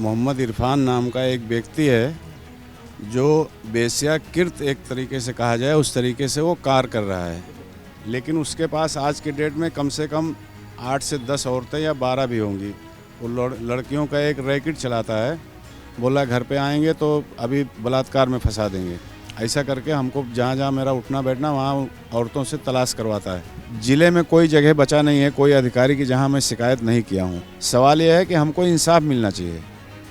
मोहम्मद इरफान नाम का एक व्यक्ति है जो वेश्याकृत एक तरीके से कहा जाए उस तरीके से वो कार्य कर रहा है। लेकिन उसके पास आज के डेट में कम से कम 8 से 10 औरतें या 12 भी होंगी। वो लड़कियों का एक रैकेट चलाता है। बोला घर पे आएंगे तो अभी बलात्कार में फंसा देंगे। ऐसा करके हमको जहाँ जहाँ मेरा उठना बैठना वहाँ औरतों से तलाश करवाता है। ज़िले में कोई जगह बचा नहीं है कोई अधिकारी की जहाँ मैं शिकायत नहीं किया हूँ। सवाल यह है कि हमको इंसाफ मिलना चाहिए।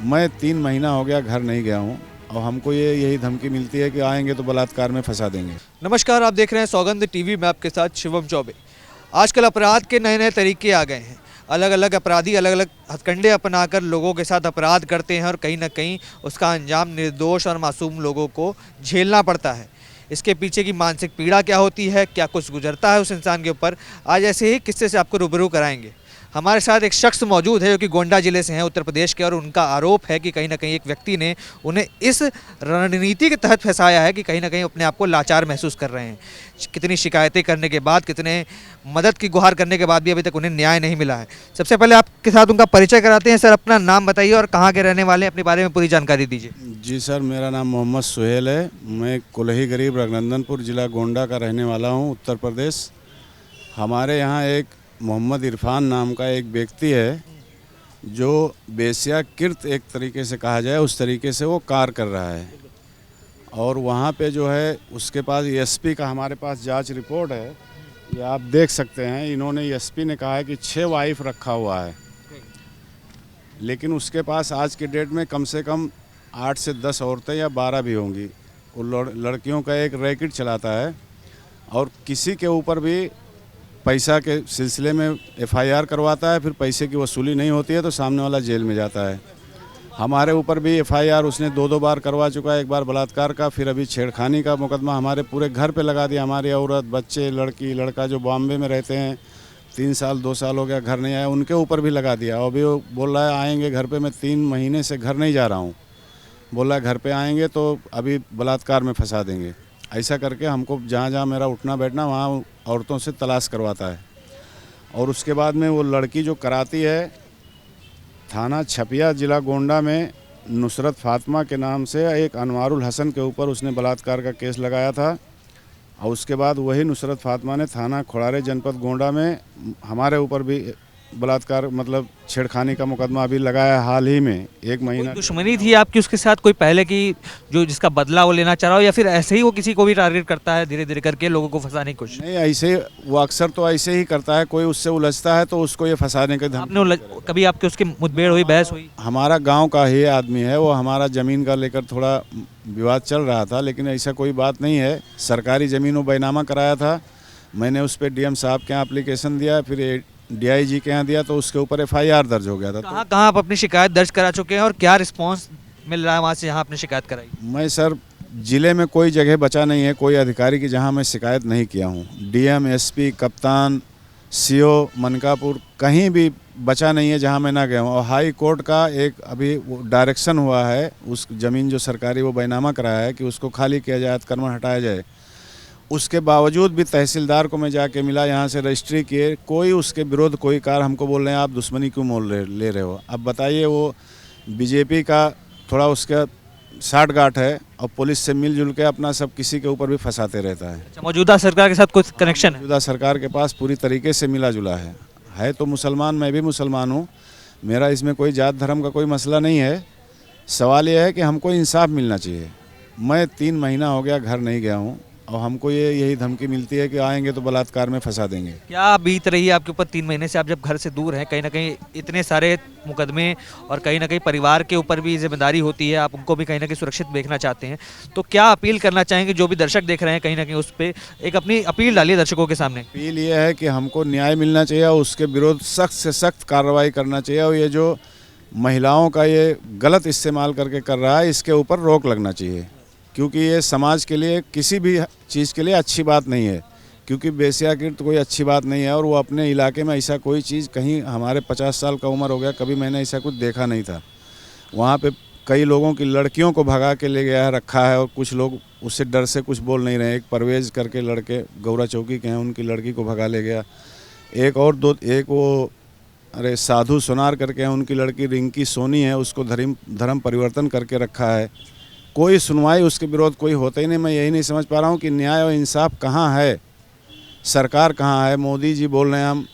मैं 3 महीना हो गया घर नहीं गया हूँ और हमको यही धमकी मिलती है कि आएंगे तो बलात्कार में फंसा देंगे। नमस्कार, आप देख रहे हैं सौगंध टीवी। मैं आपके साथ शिवम चौबे। आजकल अपराध के नए नए तरीके आ गए हैं। अलग अलग अपराधी अलग अलग हथकंडे अपनाकर लोगों के साथ अपराध करते हैं और कहीं ना कहीं उसका अंजाम निर्दोष और मासूम लोगों को झेलना पड़ता है। इसके पीछे की मानसिक पीड़ा क्या होती है, क्या कुछ गुजरता है उस इंसान के ऊपर, आज ऐसे ही किस्से से आपको रूबरू कराएंगे। हमारे साथ एक शख्स मौजूद है जो कि गोंडा जिले से हैं, उत्तर प्रदेश के, और उनका आरोप है कि कहीं ना कहीं एक व्यक्ति ने उन्हें इस रणनीति के तहत फंसाया है कि कहीं ना कहीं अपने आप को लाचार महसूस कर रहे हैं। कितनी शिकायतें करने के बाद, कितने मदद की गुहार करने के बाद भी अभी तक उन्हें न्याय नहीं मिला है। सबसे पहले आपके साथ उनका परिचय कराते हैं। सर, अपना नाम बताइए और कहाँ के रहने वाले हैं, अपने बारे में पूरी जानकारी दीजिए। जी सर, मेरा नाम मोहम्मद सुहेल है। मैं कुलही गरीब रघुनंदनपुर ज़िला गोंडा का रहने वाला हूँ, उत्तर प्रदेश। हमारे यहाँ एक मोहम्मद इरफान नाम का एक व्यक्ति है जो वेश्याकृत एक तरीके से कहा जाए उस तरीके से वो कार्य कर रहा है। और वहाँ पे जो है उसके पास एसपी का हमारे पास जांच रिपोर्ट है, ये आप देख सकते हैं। इन्होंने एसपी ने कहा है कि 6 वाइफ रखा हुआ है, लेकिन उसके पास आज के डेट में कम से कम 8 से 10 औरतें या 12 भी होंगी। वो लड़कियों का एक रैकेट चलाता है और किसी के ऊपर भी पैसा के सिलसिले में एफआईआर करवाता है। फिर पैसे की वसूली नहीं होती है तो सामने वाला जेल में जाता है। हमारे ऊपर भी एफआईआर उसने 2 बार करवा चुका है। एक बार बलात्कार का, फिर अभी छेड़खानी का मुकदमा हमारे पूरे घर पे लगा दिया। हमारी औरत, बच्चे, लड़की, लड़का जो बॉम्बे में रहते हैं, 3 साल 2 साल हो गया घर नहीं आया, उनके ऊपर भी लगा दिया। और अभी वो बोल रहा है आएंगे घर पे। मैं 3 महीने से घर नहीं जा रहा हूँ। बोल रहा है घर पे आएंगे तो अभी बलात्कार में फंसा देंगे। ऐसा करके हमको जहाँ जहाँ मेरा उठना बैठना वहाँ औरतों से तलाश करवाता है। और उसके बाद में वो लड़की जो कराती है, थाना छपिया ज़िला गोंडा में नुसरत फातिमा के नाम से एक अनवारुल हसन के ऊपर उसने बलात्कार का केस लगाया था। और उसके बाद वही नुसरत फातिमा ने थाना खोड़ारे जनपद गोंडा में हमारे ऊपर भी बलात्कार मतलब छेड़खानी का मुकदमा अभी लगाया हाल ही में। 1 महीना दुश्मनी थी आपकी उसके साथ कोई पहले की, जो जिसका बदला वो लेना चाह रहा हो, या फिर ऐसे ही वो किसी को भी टारगेट करता है धीरे धीरे करके लोगों को फंसाने की कोशिश? नहीं, ऐसे वो अक्सर तो ऐसे ही करता है। कोई उससे उलझता है तो उसको ये फंसाने के आपने कभी आपके उसकी मुठभेड़ हुई, बहस हुई? हमारा गांव का ही आदमी है वो। हमारा ज़मीन का लेकर थोड़ा विवाद चल रहा था, लेकिन ऐसा कोई बात नहीं है। सरकारी ज़मीन वो बैनामा कराया था। मैंने उस पर डीएम साहब के यहाँ एप्लीकेशन दिया, फिर डीआईजी के यहाँ दिया, तो उसके ऊपर एफआईआर दर्ज हो गया था। कहाँ कहाँ आप अपनी शिकायत दर्ज करा चुके हैं और क्या रिस्पांस मिल रहा है वहाँ से जहाँ आपने शिकायत कराई? मैं सर, ज़िले में कोई जगह बचा नहीं है कोई अधिकारी की जहाँ मैं शिकायत नहीं किया हूँ। डीएम, एसपी, कप्तान, सीओ मनकापुर, कहीं भी बचा नहीं है जहाँ मैं ना गया हूँ। और हाई कोर्ट का एक अभी वो डायरेक्शन हुआ है, उस ज़मीन जो सरकारी वो बैनामा कराया है कि उसको खाली किया जाए, अतिक्रमण हटाया जाए। उसके बावजूद भी तहसीलदार को मैं जाके मिला, यहाँ से रजिस्ट्री किए, कोई उसके विरोध कोई कार्य। हमको बोल रहे हैं आप दुश्मनी क्यों मोल ले रहे हो। अब बताइए, वो बीजेपी का थोड़ा उसका साठगांठ है और पुलिस से मिलजुल के अपना सब किसी के ऊपर भी फंसाते रहता है। अच्छा, मौजूदा सरकार के साथ कुछ कनेक्शन है? मौजूदा सरकार के पास पूरी तरीके से मिला जुला है तो मुसलमान, मैं भी मुसलमान हूँ। मेरा इसमें कोई जात धर्म का कोई मसला नहीं है। सवाल यह है कि हमको इंसाफ मिलना चाहिए। मैं 3 महीना हो गया घर नहीं गया हूँ और हमको यही धमकी मिलती है कि आएंगे तो बलात्कार में फंसा देंगे। क्या बीत रही है आपके ऊपर 3 महीने से? आप जब घर से दूर हैं, कहीं ना कहीं इतने सारे मुकदमे और कहीं ना कहीं परिवार के ऊपर भी जिम्मेदारी होती है, आप उनको भी कहीं ना कहीं सुरक्षित देखना चाहते हैं, तो क्या अपील करना चाहेंगे? जो भी दर्शक देख रहे हैं, कहीं ना कहीं उस पर एक अपनी अपील डालिए दर्शकों के सामने। अपील ये है कि हमको न्याय मिलना चाहिए और उसके विरोध सख्त से सख्त कार्रवाई करना चाहिए। और ये जो महिलाओं का ये गलत इस्तेमाल करके कर रहा है, इसके ऊपर रोक लगना चाहिए, क्योंकि ये समाज के लिए किसी भी चीज़ के लिए अच्छी बात नहीं है। क्योंकि वेश्याकृत तो कोई अच्छी बात नहीं है। और वो अपने इलाके में ऐसा कोई चीज़, कहीं हमारे 50 साल का उम्र हो गया, कभी मैंने ऐसा कुछ देखा नहीं था। वहाँ पे कई लोगों की लड़कियों को भगा के ले गया है, रखा है, और कुछ लोग उससे डर से कुछ बोल नहीं रहे। एक परवेज़ करके लड़के गौरा चौकी के हैं, उनकी लड़की को भगा ले गया। एक वो अरे साधु सोनार करके हैं, उनकी लड़की रिंकी सोनी है, उसको धर्म परिवर्तन करके रखा है। कोई सुनवाई उसके विरोध कोई होता ही नहीं। मैं यही नहीं समझ पा रहा हूँ कि न्याय और इंसाफ कहाँ है, सरकार कहाँ है। मोदी जी बोल रहे हैं हम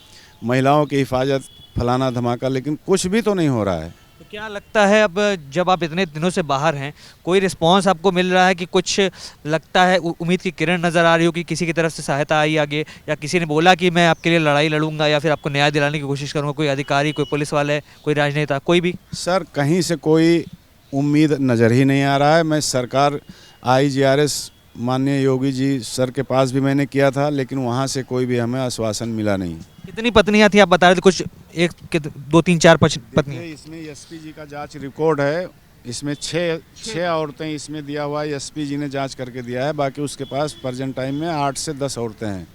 महिलाओं की हिफाजत फलाना धमाका, लेकिन कुछ भी तो नहीं हो रहा है। तो क्या लगता है अब जब आप इतने दिनों से बाहर हैं, कोई रिस्पांस आपको मिल रहा है कि कुछ लगता है उम्मीद की किरण नज़र आ रही हो कि किसी की तरफ से सहायता आई आगे, या किसी ने बोला कि मैं आपके लिए लड़ाई लड़ूंगा या फिर आपको न्याय दिलाने की कोशिश करूंगा, कोई अधिकारी, कोई पुलिस वाले, कोई राजनेता, कोई भी? सर कहीं से कोई उम्मीद नज़र ही नहीं आ रहा है। मैं सरकार IGRS माननीय योगी जी सर के पास भी मैंने किया था, लेकिन वहाँ से कोई भी हमें आश्वासन मिला नहीं। कितनी पत्नियां थी आप बता रहे थे? कुछ एक दो तीन चार पत्नी? इसमें SP जी का जांच रिकॉर्ड है, इसमें छः औरतें इसमें दिया हुआ है, SP जी ने जांच करके दिया है। बाकी उसके पास प्रेजेंट टाइम में 8 से 10 औरतें हैं।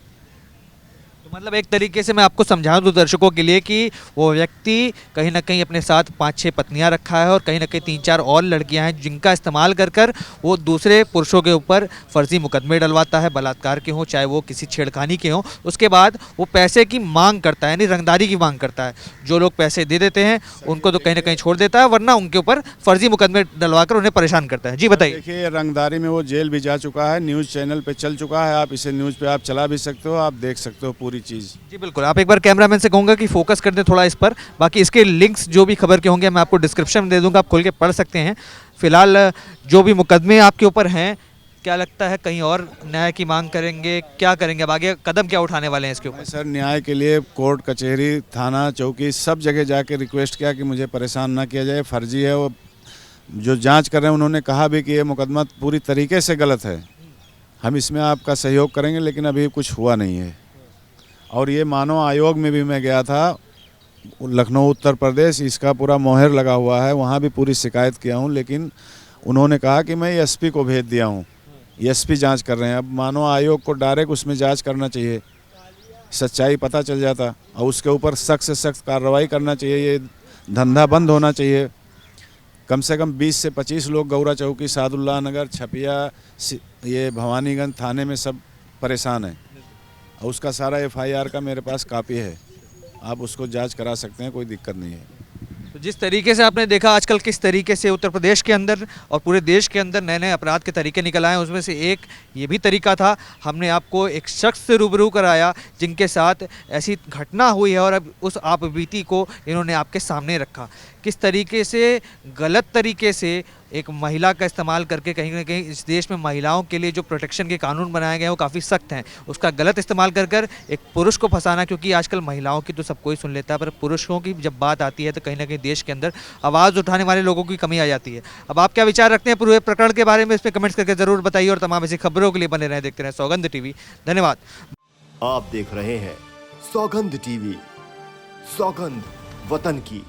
तो मतलब एक तरीके से मैं आपको समझा दूं दर्शकों के लिए कि वो व्यक्ति कहीं ना कहीं अपने साथ 5-6 पत्नियां रखा है और कहीं ना कहीं 3-4 और लड़कियां हैं जिनका इस्तेमाल कर कर वो दूसरे पुरुषों के ऊपर फर्जी मुकदमे डलवाता है, बलात्कार के हों चाहे वो किसी छेड़खानी के हों। उसके बाद वो पैसे की मांग करता है, यानी रंगदारी की मांग करता है। जो लोग पैसे दे देते हैं उनको तो कहीं ना कहीं छोड़ देता है, वरना उनके ऊपर फर्जी मुकदमे डलवा कर उन्हें परेशान करता है। जी बताइए। देखिए रंगदारी में वो जेल भी जा चुका है, न्यूज़ चैनल पे चल चुका है। आप इसे न्यूज़ पे आप चला भी सकते हो, आप देख सकते हो पूरी चीज़। जी बिल्कुल, आप एक बार कैमरामैन से कहूँगा कि फोकस कर दें थोड़ा इस पर। बाकी इसके लिंक्स जो भी खबर के होंगे मैं आपको डिस्क्रिप्शन में दे दूंगा, आप खोल के पढ़ सकते हैं। फिलहाल जो भी मुकदमे आपके ऊपर हैं, क्या लगता है कहीं और न्याय की मांग करेंगे? क्या करेंगे अब आगे, कदम क्या उठाने वाले हैं इसके ऊपर? सर न्याय के लिए कोर्ट कचहरी थाना चौकी सब जगह जाके रिक्वेस्ट किया कि मुझे परेशान ना किया जाए, फर्जी है। वो जो जांच कर रहे हैं उन्होंने कहा भी कि ये मुकदमा पूरी तरीके से गलत है, हम इसमें आपका सहयोग करेंगे, लेकिन अभी कुछ हुआ नहीं है। और ये मानव आयोग में भी मैं गया था, लखनऊ उत्तर प्रदेश, इसका पूरा मोहर लगा हुआ है, वहाँ भी पूरी शिकायत किया हूँ, लेकिन उन्होंने कहा कि मैं SP को भेज दिया हूँ, SP जांच कर रहे हैं। अब मानव आयोग को डायरेक्ट उसमें जांच करना चाहिए, सच्चाई पता चल जाता और उसके ऊपर सख्त से सख्त कार्रवाई करना चाहिए। ये धंधा बंद होना चाहिए। कम से कम 20 से 25 लोग गौरा चौकी, सादुल्ला नगर, छपिया, ये भवानीगंज थाने में सब परेशान हैं। और उसका सारा FIR का मेरे पास कापी है, आप उसको जांच करा सकते हैं, कोई दिक्कत नहीं है। तो जिस तरीके से आपने देखा आजकल किस तरीके से उत्तर प्रदेश के अंदर और पूरे देश के अंदर नए नए अपराध के तरीके निकल आए हैं, उसमें से एक ये भी तरीका था। हमने आपको एक शख्स से रूबरू कराया जिनके साथ ऐसी घटना हुई है और अब उस आपबीती को इन्होंने आपके सामने रखा। किस तरीके से गलत तरीके से एक महिला का इस्तेमाल करके कहीं ना कहीं इस देश में महिलाओं के लिए जो प्रोटेक्शन के कानून बनाए गए हैं वो काफ़ी सख्त हैं, उसका गलत इस्तेमाल कर कर एक पुरुष को फंसाना। क्योंकि आजकल महिलाओं की तो सब कोई सुन लेता है, पर पुरुषों की जब बात आती है तो कहीं ना कहीं देश के अंदर आवाज़ उठाने वाले लोगों की कमी आ जाती है। अब आप क्या विचार रखते हैं पूरे प्रकरण के बारे में, इस पर कमेंट्स करके ज़रूर बताइए और तमाम ऐसी खबरों के लिए बने रहें, देखते रहें सौगंध TV। धन्यवाद। आप देख रहे हैं सौगंध TV, सौगंध वतन की।